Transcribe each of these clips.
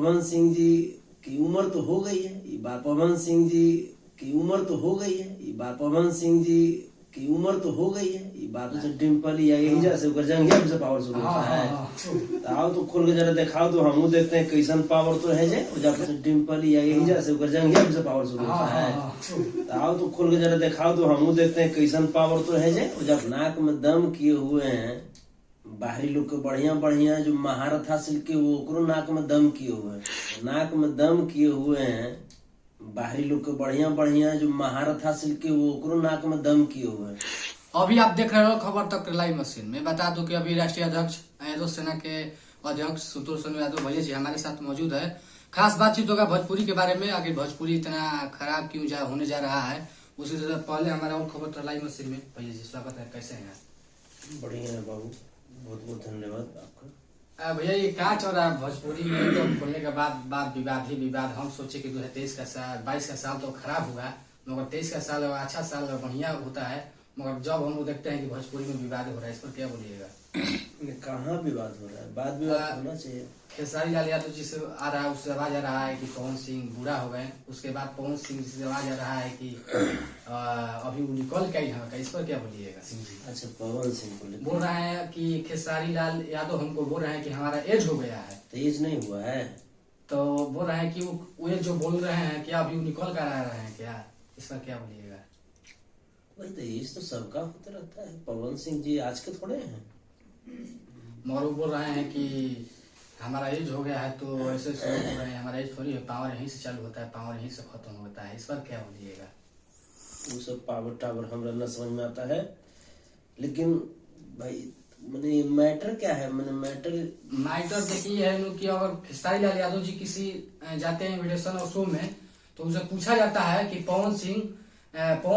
पवन सिंह जी की उम्र तो हो गई है, ये बात पवन सिंह जी की उम्र तो हो गई है, ये बात पवन सिंह जी की उम्र तो हो गई है, ये बात से डिम्पल या यही जैसे ओकर जंघिया से पावर शुरू होता है। तो आओ तो खोल के जरा दिखाओ तो हमू देखते हैं कैसन पावर तो है जे जब से डिम्पल या यही जैसे ओकर जंघिया से पावर शुरू होता है। तो आओ तो खोल के जरा दिखाओ तो हमू देखते हैं कैसन पावर तो है जे जब नाक में दम किए हुए हैं बाहरी लोग के बढ़िया बढ़िया जो महारत हासिल किए वो ओकरो नाक में दम किए हुए हैं, नाक में दम किए हुए हैं बाहरी लोग के बढ़िया बढ़िया जो महारत हासिल किए वो ओकरो नाक में दम किए हुए हैं। अभी आप देख रहे हो खबर तक लाइव मशीन में। बता दूं कि अभी राष्ट्रीय अध्यक्ष यादव सेना के अध्यक्ष संतोष सोनू यादव भैया जी हमारे साथ मौजूद है। खास बातचीत होगा भोजपुरी के बारे में, आगे भोजपुरी इतना खराब क्यों होने जा रहा है। उसी तरह पहले हमारा और खबर था लाइव मशीन में। भैया जी स्वागत है, कैसे हैं? बढ़िया है बाबू, बहुत बहुत धन्यवाद आपका। भैया ये क्या चल रहा है भोजपुरी में? तो बोलने के बाद विवाद ही विवाद। हम सोचे कि 2023 का साल 22 का साल तो खराब हुआ, मगर 23 का साल अच्छा साल बढ़िया होता है, मगर जब हम लोग देखते हैं कि भोजपुरी में विवाद हो रहा है, इस पर क्या बोलिएगा? कहाँ विवाद हो रहा है? बात विवाद होना चाहिए। खेसारी लाल यादव जी से आ रहा है, उससे आवाज आ रहा है कि पवन सिंह बूढ़ा हो गए। उसके बाद पवन सिंह जी से आवाज आ रहा है कि अभी वो निकल के यहाँ का, इस पर क्या बोलिएगा सिंह जी? अच्छा, पवन सिंह को बोल रहे हैं कि खेसारी लाल यादव हमको बोल रहे हैं कि हमारा एज हो गया है। तो एज नहीं हुआ है तो बोल रहे हैं कि वो एज जो बोल रहे हैं क्या अभी निकल कर आ रहे हैं क्या, इस पर क्या बोलिएगा? भाई तो एज तो सबका होता रहता है, पवन सिंह जी आज के थोड़े हैं। मगर वो बोल रहे हैं कि हमारा एज हो गया है, तो ऐसे बोल रहे हैं हमारा एज थोड़ी है, पावर यहीं से चालू होता है, पावर यहीं से खत्म होता है, इस पर क्या बोलिएगा? वो सब पावर टावर हमरा न समझ में आता है, लेकिन भाई मैंने मैटर क्या है? मैंने मैटर देखिए है कि अगर खेसारी लाल यादव जी किसी जाते हैं इन्विटेशन और शो में, तो उनसे पूछा जाता है कि पवन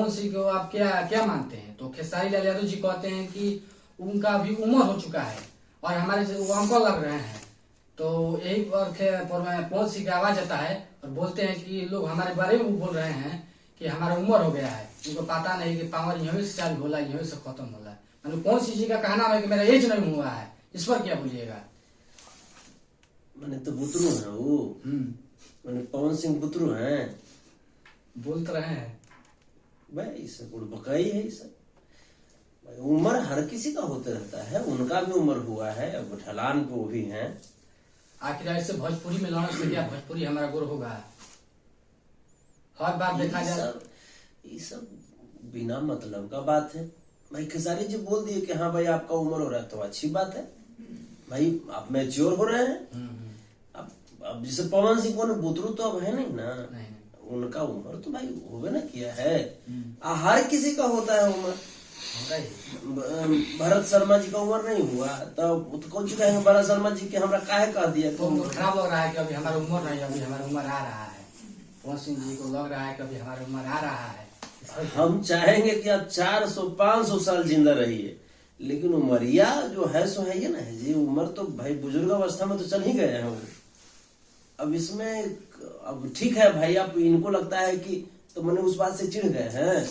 सिंह को आप क्या मानते हैं, तो खेसारी लाल यादव जी कहते हैं कि उनका अभी उम्र हो चुका है और हमारे वो अंकल लग रहे हैं। तो यही पवन सिंह की आवाज आता है और बोलते हैं कि लोग हमारे बारे में बोल रहे हैं कि हमारा उम्र हो गया है, उनको पता नहीं कि पावर यहीं से चालू होला यहीं से खत्म होला। मतलब पवन सिंह जी का कहना है कि मेरा एज नहीं हुआ है, इस पर क्या बोलिएगा? मैंने तो बुतरू है वो, मैंने पवन सिंह बुतरू है, बोलते रहे हैं भाई इससे बकाई है। इसे उम्र हर किसी का होते रहता है, उनका भी उम्र हुआ है, अब ढलान पे वो भी है। आखिर ऐसे भोजपुरी में लड़ने से क्या भोजपुरी हमारा गुरु होगा? हर बार देखा जाए ये सब बिना मतलब का बात है। भाई खेसारी जी बोल दिए कि हाँ भाई आपका उम्र हो रहा है तो अच्छी बात है भाई, आप मैच्योर हो रहे हैं। अब जैसे पवन सिंह को बुतरू तो अब है नहीं ना, नहीं। उनका उम्र तो भाई होवे ना किया है, हर किसी का होता है उम्र। भरत शर्मा जी का उम्र नहीं हुआ तो कौन चुका है भरत शर्मा जी के हमरा काहे कह दिया? तो खराब लग रहा है कि अभी हमारा उम्र नहीं, अभी हमारा उम्र आ रहा है। पवन सिंह जी को लग रहा है कि अभी हमारा उम्र आ रहा है। हम चाहेंगे कि आप 400-500 साल जिंदा रहिए, लेकिन उमरिया जो है सो है ये ना है जी। उम्र तो भाई बुजुर्ग अवस्था में तो चल ही गए हैं वो। अब इसमें अब ठीक है भाई, आप इनको लगता है कि तो मैंने उस बात से चिढ़ गए हैं,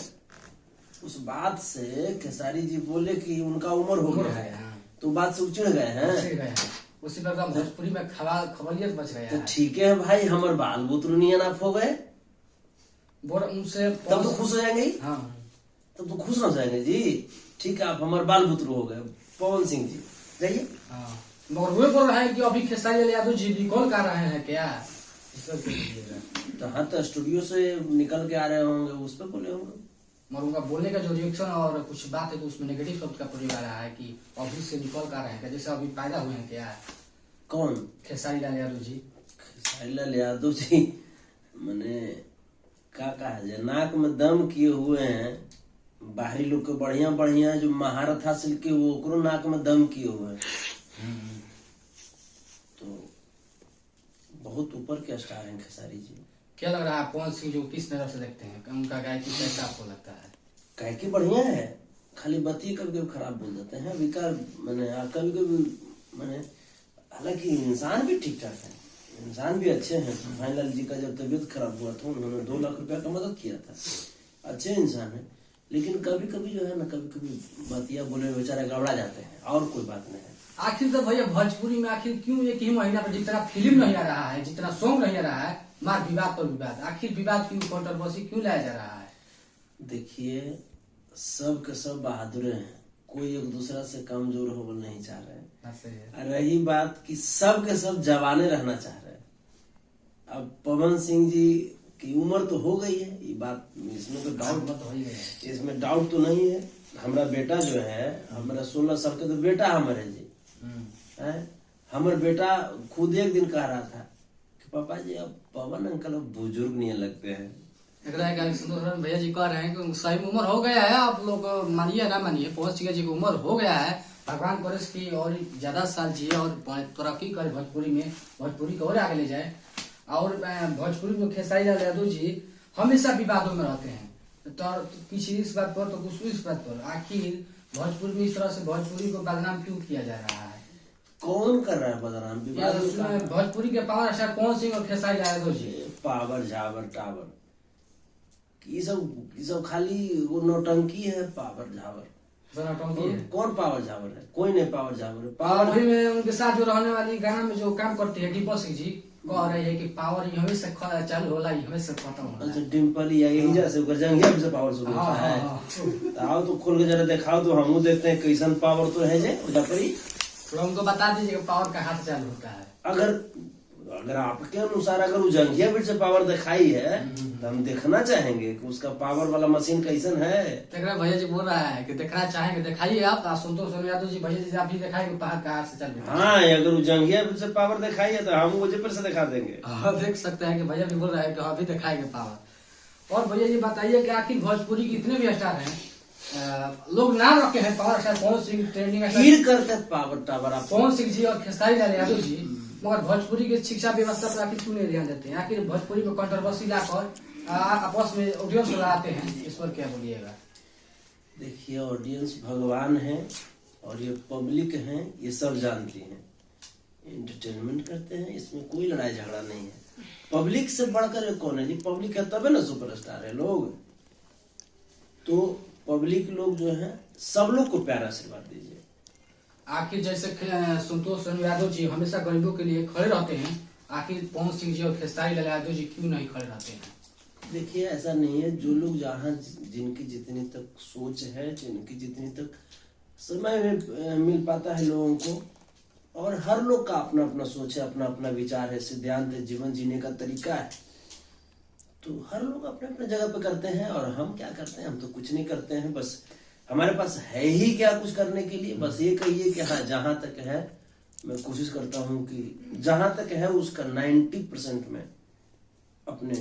उस बात से खेसारी जी बोले कि उनका उम्र हो गया है तो बात से चिढ़ गए हैं। उसी प्रकार भोजपुरी में खबरियत बच गया तो ठीक है भाई, हमारे बाल बुतरू नहीं आप हो गए उनसे तब तो खुश हो जाएंगे। हाँ तब तो खुश हो जाएंगे जी। ठीक है, आप हमारे बाल बुतरू हो गए पवन सिंह जी, जाइए। मगर वो बोल रहा है कि अभी खेसारी लाल यादव जी निकल कर रहे हैं क्या, तो हाँ तो स्टूडियो से निकल के आ रहे होंगे, उस पर बोले होंगे। मगर उनका बोलने का जो रिएक्शन और कुछ बात है तो उसमें नेगेटिव शब्द का प्रयोग आ रहा है कि अभी से निकल कर रहे हैं, जैसे अभी पैदा हुए हैं क्या? कौन? खेसारी लाल यादव जी। खेसारी लाल यादव जी मैंने क्या कहा जाए, नाक में दम किए हुए हैं बाहरी लोग के बढ़िया बढ़िया जो महारत हासिल किए वो ओकरो नाक में दम किए हुए हैं। तो बहुत ऊपर के स्टार हैं खेसारी जी। क्या लग रहा है पवन सिंह जो किस नजर से देखते हैं, उनका गायकी कैसा आपको लगता है? गायकी बढ़िया है, खाली बत्ती कभी कभी खराब बोल देते हैं विकार मैंने कभी कभी मैंने, हालांकि इंसान भी ठीक ठाक है, इंसान भी अच्छे हैं। भाईलाल जी का जब तबीयत खराब हुआ था उन्होंने 2 लाख रुपया का मदद किया था, अच्छे इंसान है। लेकिन कभी कभी जो है ना, कभी कभी बतिया बोले बेचारे गड़बड़ा जाते हैं, और कोई बात नहीं है। आखिर तो भैया भोजपुरी में आखिर क्यों एक ही महीना पर जितना फिल्म नहीं आ रहा है, जितना सॉन्ग नहीं आ रहा है, मार विवाद पर विवाद, आखिर विवाद क्यों, कंट्रोवर्सी क्यों लाया जा रहा है? देखिए, सब के सब बहादुर हैं, कोई एक दूसरा से कमजोर हो नहीं चाह रहे हैं। रही बात कि सब के सब जवाने रहना चाह रहे हैं। अब पवन सिंह जी की उम्र तो हो गई है, ये बात इसमें तो डाउट तो ही है, इसमें डाउट तो नहीं है। हमारा बेटा जो है, हमारा 16 साल का तो बेटा हमारे जी है। हमारे बेटा खुद एक दिन कह रहा था कि पापा जी अब पवन अंकल अब बुजुर्ग नहीं लगते हैं। संतोष भैया जी कह रहे हैं कि सही उम्र हो गया है, आप लोग मानिए ना मानिए, पवन सिंह जी की उम्र हो गया है, भगवान करे की और ज्यादा साल जिए और तरक्की करे भोजपुरी में, भोजपुरी को और आगे ले जाए। और भोजपुरी में खेसारी लाल यादव जी हमेशा विवादों में रहते हैं, तो किसी इस बात पर तो कुछ इस बात पर। आखिर भोजपुरी में इस तरह से भोजपुरी को बदनाम क्यों किया जा रहा है? कौन कर रहा है बदनाम? भोजपुरी के पावर स्टार पवन सिंह और खेसारी लाल यादव जी, पावर झावर टावर, ये सब खाली वो नौटंकी है। पावर झावर कौन पावर झावर है? कोई नहीं पावर झावर है। पावर वही में उनके साथ जो रहने वाली गाना में जो काम करती है डिम्पल सिंह जी कह रहे हैं कि पावर ही हमेशा चालू होला, ही हमेशा खत्म होला। अच्छा, डिम्पल यही जैसे ओकर जंगिया से पावर शुरू होता है। आओ तो खोल के जरा दिखाओ तो हम देखते हैं कैसन पावर तो है जे उधर। तो हमको बता दीजिए पावर कहाँ से चालू होता है। अगर आपके अनुसार अगर वो जंगिया बिट से पावर दिखाई है तो हम देखना चाहेंगे कि उसका पावर वाला मशीन कैसन है। भैया जी बोल रहा है कि देखना चाहेंगे, दिखाइए आप। संतोष यादव जी भैया जी आप भी दिखाएंगे पावर कहाँ से चालू होता है। हाँ, अगर वो जंगिया बिट से पावर दिखाई है तो हम मुझे फिर से दिखा देंगे। देख सकते हैं कि भैया भी बोल रहा है कि हम भी दिखाएंगे पावर। और भैया जी बताइए कि आखिर भोजपुरी के इतने भी स्टार हैं, लोग नाम रखे हैं power star Pawan Singh, trending करते पावर टावर पवन सिंह जी और खेसारी लाल यादव जी, मगर भोजपुरी की शिक्षा व्यवस्था पर आखिर क्यों नहीं ध्यान देते हैं? आखिर भोजपुरी में कंट्रोवर्सी लाकर आपस में ऑडियंस लगाते हैं, इस पर क्या बोलिएगा? देखिए, ऑडियंस भगवान है और ये पब्लिक है, ये सब जानती हैं, एंटरटेनमेंट करते हैं, इसमें कोई लड़ाई झगड़ा नहीं है। पब्लिक से बढ़कर कौन है जी? पब्लिक है तबे ना सुपरस्टार है लोग। तो पब्लिक लोग जो है, सब लोग को प्यारा आशीर्वाद दीजिए। आखिर जैसे संतोष यादव जी हमेशा गरीबों के लिए खड़े रहते हैं, आखिर पवन सिंह जी और खेसारी लाल यादव जी क्यों नहीं खड़े रहते हैं? देखिए, ऐसा नहीं है। जो लोग जहाँ जिनकी जितनी तक सोच है, जिनकी जितनी तक समय में मिल पाता है लोगों को, और हर लोग का अपना अपना सोच है, अपना अपना विचार है, सिद्धांत है, जीवन जीने का तरीका है। तो हर लोग अपने अपने जगह पे करते हैं, और हम क्या करते हैं? हम तो कुछ नहीं करते हैं। बस हमारे पास है ही क्या कुछ करने के लिए? बस ये कहिए कि हाँ, जहां तक है मैं कोशिश करता हूँ कि जहां तक है उसका 90% में अपने।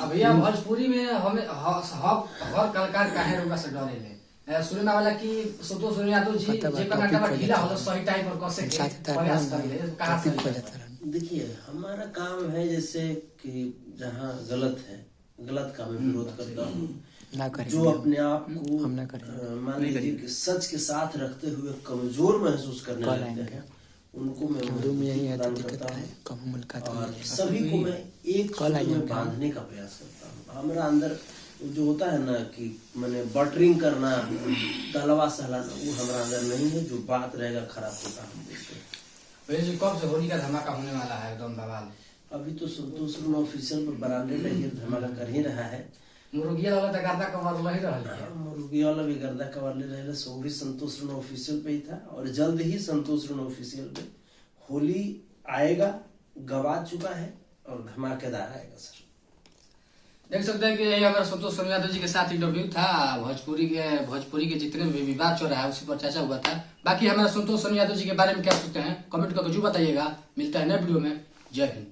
भैया भोजपुरी में हमें हर कलाकार काहे रुका से डरे ले सुनने वाला कि संतोष यादव जी जे कर्नाटक में ढीला होला सही टाइम पर कैसे प्रयास कर ले कहां से? देखिए, हमारा काम है जैसे कि जहाँ गलत है, गलत का मैं विरोध करता हूँ। जो अपने आप को मान लीजिए कि सच के साथ रखते हुए कमजोर महसूस करने लगते हैं, उनको मैं प्रदान करता हूँ और सभी को मैं एक सूत्र में बांधने का प्रयास करता हूँ। हमारा अंदर जो होता है ना कि मैंने बटरिंग करना, तलवा सहलाना, वो हमारा अंदर नहीं है। जो बात रहेगा खराब होता हम देखते हैं। कब से होली का धमाका होने वाला है? एकदम बवाल। अभी तो संतोष ऑफिशियल पर बरामदे में धमाका कर ही रहा है। मुर्गिया वाला तो गर्दा कवर ले रहा है। मुर्गिया वाला भी गर्दा कवर ले रहे, सो भी संतोष ऑफिशियल पे ही था। और जल्द ही संतोष ऑफिशियल पे होली आएगा, गवा चुका है और धमाकेदार आएगा सर। देख सकते हैं कि यही हमारा संतोष यादव जी के साथ इंटरव्यू था। भोजपुरी के जितने भी विवाद चल रहा है उसी पर चर्चा हुआ था। बाकी हमारा संतोष यादव जी के बारे में क्या सोचते हैं कमेंट करके जो बताइएगा। मिलता है नए वीडियो में। जय हिंद।